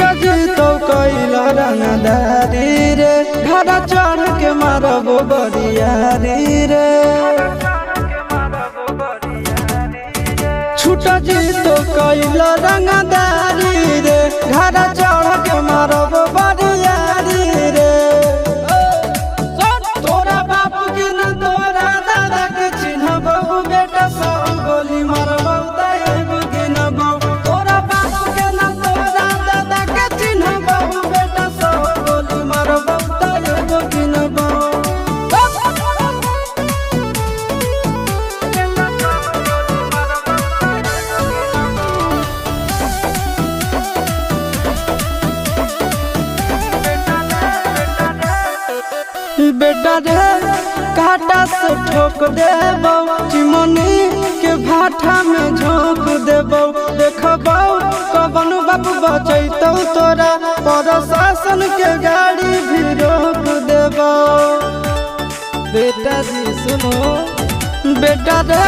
छुटा जी तो कैला रंगदारी रे घर चढ़ के मारबो बरियारी रे छुटा जी तो कैला रंगदारी रे घर चढ़ के मारबो बरियारी रे तोरा बाप के न तोरा दादा के चिन्हबो बेटा सब गोली मारबो एगो गिनबो तोरा बाप के न तोरा दादा के चिन्हबो बेटा सब गोली मारबो एगो गिनबो बेटा रे काटा से ठोक देबो चिमनी के भाटा में झोंक देबो देखबो कवन बाप बचैतौ तोरा प्रशासन के गाड़ी भी रोक देबो बेटा जी सुनो बेटा रे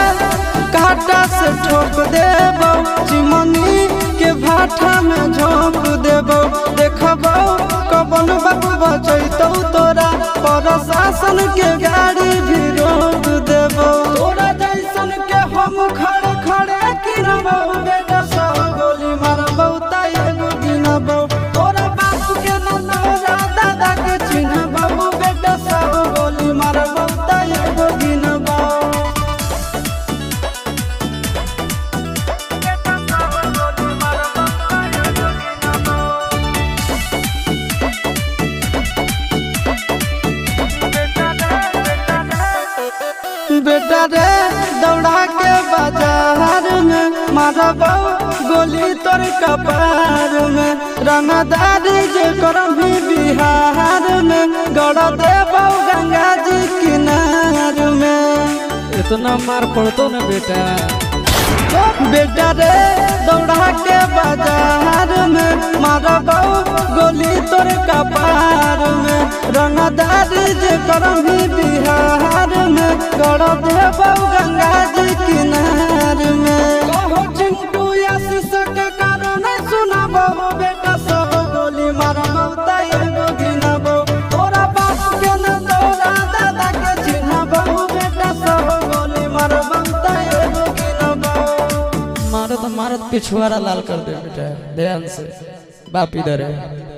काटा से ठोक देबो चिमनी के भाटा में झोंक देबो देखबो कवन बाप बचैतौ तोरा प्रशासन के गाड़ी भी रोक देबो तोरा जैसन के हम खड़े खड़े गिनबो बेटा सब गोली मारबो एगो गिनबो तोरा बाप के न तोरा दादा के चिन्हबो बेटा सब गोली मारबो एगो गिनबो बेटा रे दौड़ा के बाजार में मारबो गोली तोर कपार में रंगदारी जे करम भी बिहार में गड़ देबो गंगा जी किनार में इतना मार पड़तो ना बेटा बेटा रे दौड़ा के बाजार में मारबो गोली तोर कपार में रंगदारी जे करम भी बिहार में गड़ देबो गंगा जी किनार में कहो चिंटू आशीष के कारण सुनाबो बेटा सब गोली मारबो एगो गिनबो तोरा बाप के न तोरा दादा के चिन्हबो बेटा सब गोली मारबो एगो गिनबो मारत मारत पिछुआरा लाल कर दे बेटा ध्यान से बाप इधर है।